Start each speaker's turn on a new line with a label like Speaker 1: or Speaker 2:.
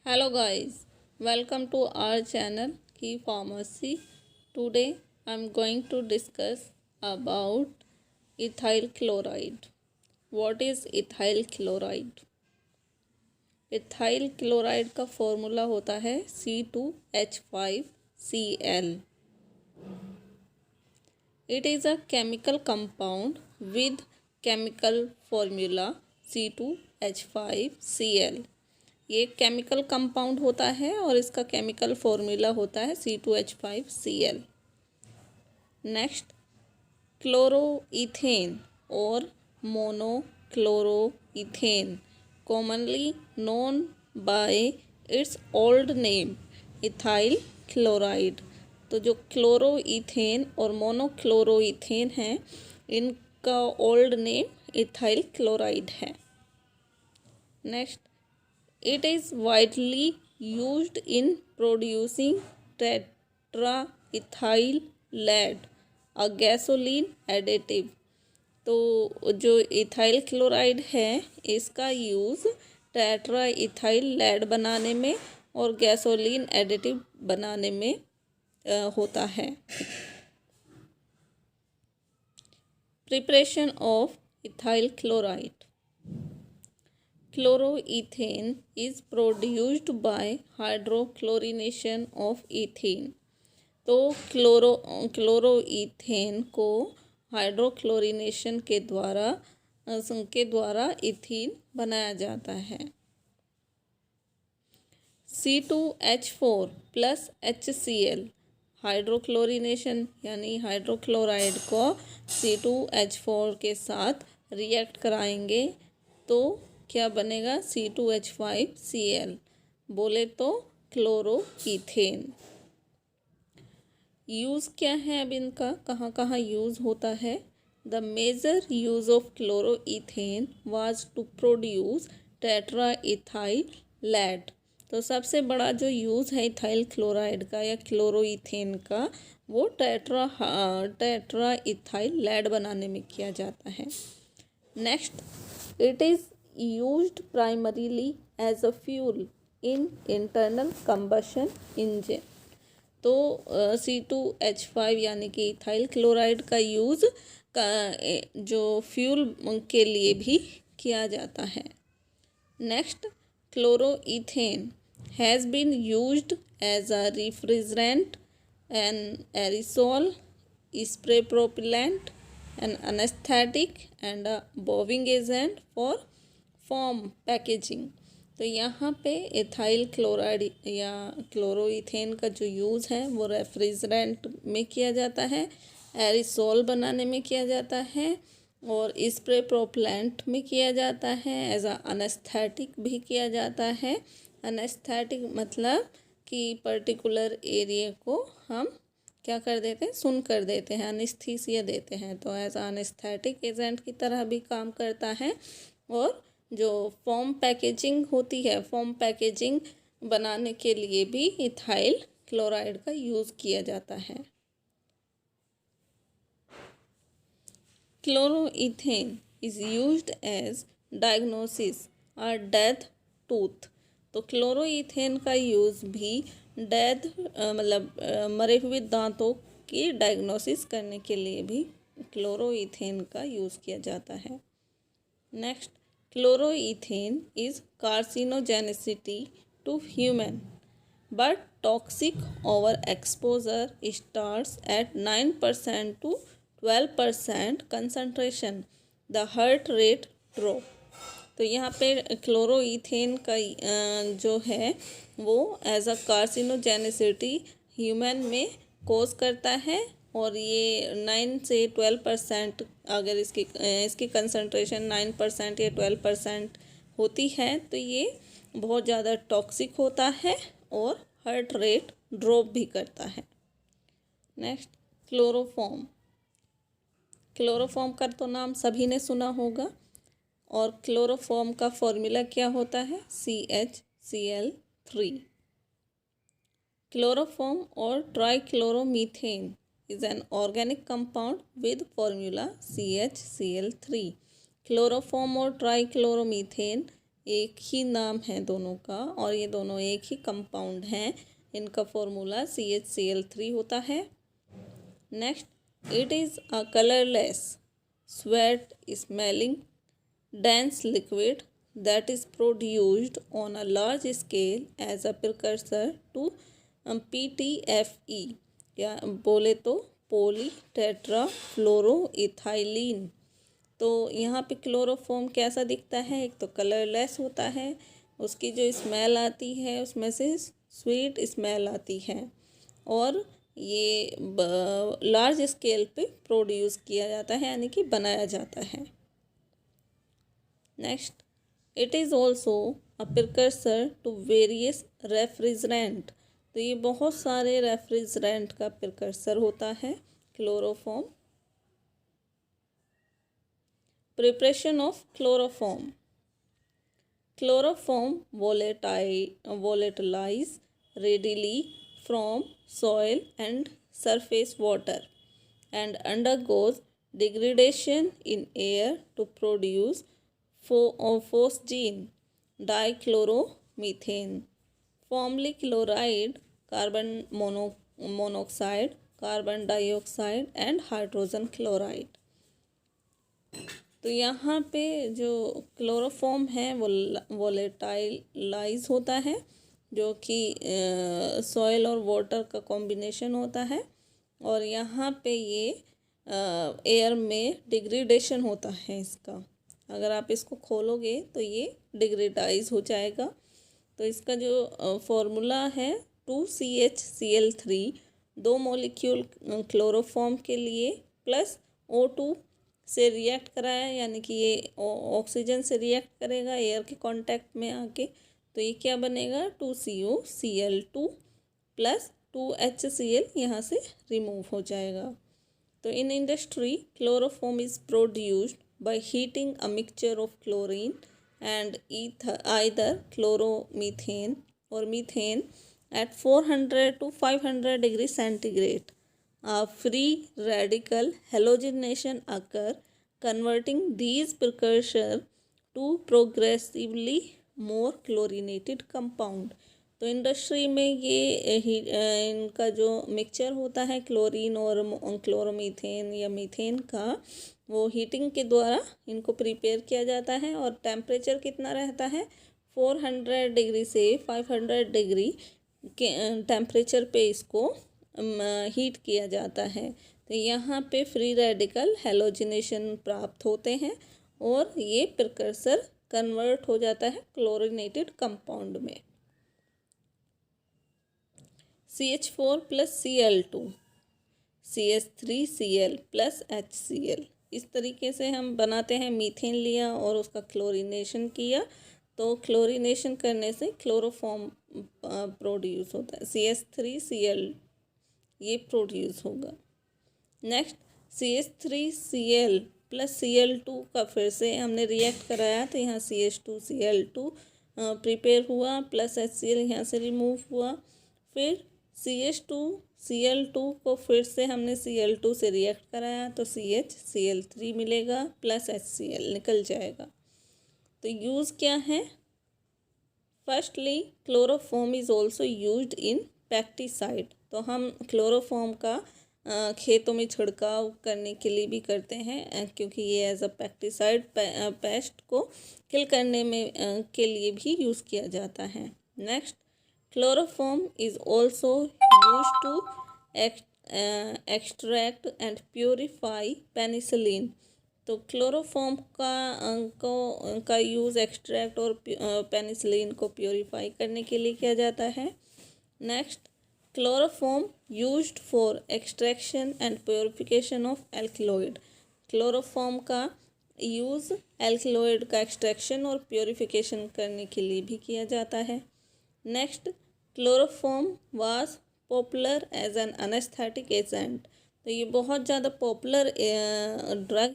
Speaker 1: Hello guys, welcome to our channel Key Pharmacy. Today I'm going to discuss about ethyl chloride. What is ethyl chloride? ethyl chloride का formula होता है C2H5Cl. It is a chemical compound with chemical formula C2H5Cl. ये chemical compound होता है और इसका chemical formula होता है C2H5Cl. नेक्स्ट, क्लोरोइथेन और monochloroethane commonly known by its old name ethyl chloride. तो जो क्लोरोइथेन और मोनोक्लोरोइथेन हैं, इनका ओल्ड नेम इथाइल क्लोराइड है. Next, it is widely used in producing tetraethyl lead, a gasoline additive. तो जो इथाइल क्लोराइड है, इसका यूज़ टेट्राइथाइल लेड बनाने में और गैसोलीन एडिटिव बनाने में होता है. Preparation of ethyl chloride. Chloroethane is produced by hydrochlorination of ethane. तो क्लोरोइथेन को हाइड्रोक्लोरिनेशन के द्वारा इथीन बनाया जाता है. C2H4 प्लस HCl हाइड्रोक्लोरिनेशन यानी हाइड्रोक्लोराइड को C2H4 के साथ रिएक्ट कराएंगे तो क्या बनेगा? C2H5Cl. बोले तो क्लोरोइथेन. यूज़ क्या है अब इनका, कहाँ कहाँ यूज़ होता है? The major use of chloroethane was to produce tetraethyl lead. तो सबसे बड़ा जो यूज़ है इथाइल क्लोराइड का या क्लोरोइथेन का, वो टेट्राइथाइल लेड बनाने में किया जाता है. Next, it is used primarily as a fuel in internal combustion engine. तो C2H5 यानी कि इथाइल क्लोराइड का यूज़ जो फ्यूल के लिए भी किया जाता है. Next, chloroethane has been used as a refrigerant, an aerosol, spray propellant, an anaesthetic and a blowing agent for foam packaging. तो यहाँ पे एथाइल क्लोराइड या क्लोरोइथेन का जो यूज़ है वो रेफ्रिजरेंट में किया जाता है, एरिसोल बनाने में किया जाता है और स्प्रे प्रोपेलेंट में किया जाता है, एज अ अनेस्थेटिक भी किया जाता है. अनेस्थेटिक मतलब कि पर्टिकुलर एरिया को हम क्या कर देते हैं, सुन कर देते हैं, अनेस्थीसिया देते हैं. तो एज अ अनेस्थेटिक एजेंट की तरह भी काम करता है. और जो फॉर्म पैकेजिंग होती है, फॉर्म पैकेजिंग बनाने के लिए भी इथाइल क्लोराइड का यूज़ किया जाता है. Chloroethane is used as diagnosis और डेथ टूथ. तो क्लोरोइथेन का यूज़ भी डेथ मतलब मरे हुए दांतों की डायग्नोसिस करने के लिए भी क्लोरोइथेन का यूज़ किया जाता है. Next, chloroethane is carcinogenicity to human, but toxic overexposure starts at 9% to 12% concentration. The heart rate drop. तो यहाँ पे क्लोरोइथेन का जो है वो एज अ कार्सिनोजेनिसिटी ह्यूमन में कोज करता है और ये 9 से 12% अगर इसकी कंसंट्रेशन 9% या 12% होती है तो ये बहुत ज़्यादा टॉक्सिक होता है और हार्ट रेट ड्रॉप भी करता है. Next, chloroform. क्लोरोफॉर्म का तो नाम सभी ने सुना होगा और क्लोरोफॉर्म का फॉर्मूला क्या होता है? CHCl3. क्लोरोफॉर्म और ट्राइक्लोरोमीथेन is an organic compound with formula CHCl3. Chloroform और ट्राइक्लोरोमीथेन एक ही नाम है दोनों का, और ये दोनों एक ही कंपाउंड हैं। इनका फॉर्मूला CHCl3 होता है। Next, it is a colourless sweat smelling dense liquid that is produced on a large scale as a precursor to PTFE, या बोले तो पोली टेट्रा फ्लोरोइथाइलिन। तो यहाँ पे क्लोरोफॉर्म कैसा दिखता है? एक तो कलरलेस होता है, उसकी जो स्मेल आती है उसमें से स्वीट स्मेल आती है, और ये लार्ज स्केल पे प्रोड्यूस किया जाता है, यानी कि बनाया जाता है। Next, it is also a precursor to various refrigerant. तो ये बहुत सारे रेफ्रिजरेंट का प्रिकर्सर होता है chloroform. Preparation of chloroform. Chloroform volatilize readily from soil and surface water and undergoes degradation in air to produce phosgene dichloromethane, formerly chloride, carbon monoxide, carbon dioxide and hydrogen chloride। तो यहाँ पे जो chloroform है वो वोलेटाइलाइज होता है, जो कि सॉइल और वाटर का कॉम्बिनेशन होता है, और यहाँ पे ये एयर में डिग्रेडेशन होता है इसका। अगर आप इसको खोलोगे तो ये डिग्रेडाइज हो जाएगा। तो इसका जो फॉर्मूला है 2CHCl3, 2 मॉलिक्यूल क्लोरोफॉर्म के लिए प्लस O2 से रिएक्ट कराया, यानी कि ये ऑक्सीजन से रिएक्ट करेगा एयर के कांटेक्ट में आके। तो ये क्या बनेगा? 2COCl2 प्लस 2HCl यहाँ से रिमूव हो जाएगा। तो in industry chloroform is produced by heating a mixture of chlorine and either chloromethane or methane at 400 to 500 degree centigrade. A free radical halogenation occur, converting these precursors to progressively more chlorinated compound। तो industry में ये इनका जो mixture होता है chlorine और chloromethane या methane का, वो हीटिंग के द्वारा इनको प्रिपेयर किया जाता है, और टेम्परेचर कितना रहता है? 400 डिग्री से 500 डिग्री के टेम्परेचर पे इसको हीट किया जाता है। तो यहाँ पे फ्री रेडिकल हेलोजिनेशन प्राप्त होते हैं, और ये प्रिकर्सर कन्वर्ट हो जाता है क्लोरीनेटेड कंपाउंड में। CH4 plus Cl2, CH3Cl plus HCl, इस तरीके से हम बनाते हैं। मीथेन लिया और उसका क्लोरीनेशन किया, तो क्लोरीनेशन करने से क्लोरोफॉर्म प्रोड्यूस होता है। CH3Cl ये प्रोड्यूस होगा। नेक्स्ट, CH3Cl प्लस Cl2 का फिर से हमने रिएक्ट कराया, तो यहाँ CH2Cl2 प्रिपेयर हुआ, प्लस HCl यहाँ से रिमूव हुआ। फिर CH2Cl2 को फिर से हमने Cl2 से रिएक्ट कराया, तो CHCl3 मिलेगा, प्लस HCl निकल जाएगा। तो यूज़ क्या है? Firstly, chloroform is also used in pesticide. तो हम क्लोरोफॉर्म का खेतों में छिड़काव करने के लिए भी करते हैं, क्योंकि ये एज अ पेस्टिसाइड पेस्ट को किल करने में के लिए भी यूज़ किया जाता है। Next, chloroform is also used to extract and purify penicillin. तो क्लोरोफॉर्म का यूज़ एक्सट्रैक्ट और पेनिसिलिन को प्योरीफाई करने के लिए किया जाता है। Next, chloroform used for extraction and purification of alkaloid. Chloroform का यूज़ एल्किलॉइड का एक्सट्रैक्शन और प्योरिफिकेशन करने के लिए भी किया जाता है। Next, chloroform was popular as an anaesthetic agent. तो ये बहुत ज़्यादा पॉपुलर ड्रग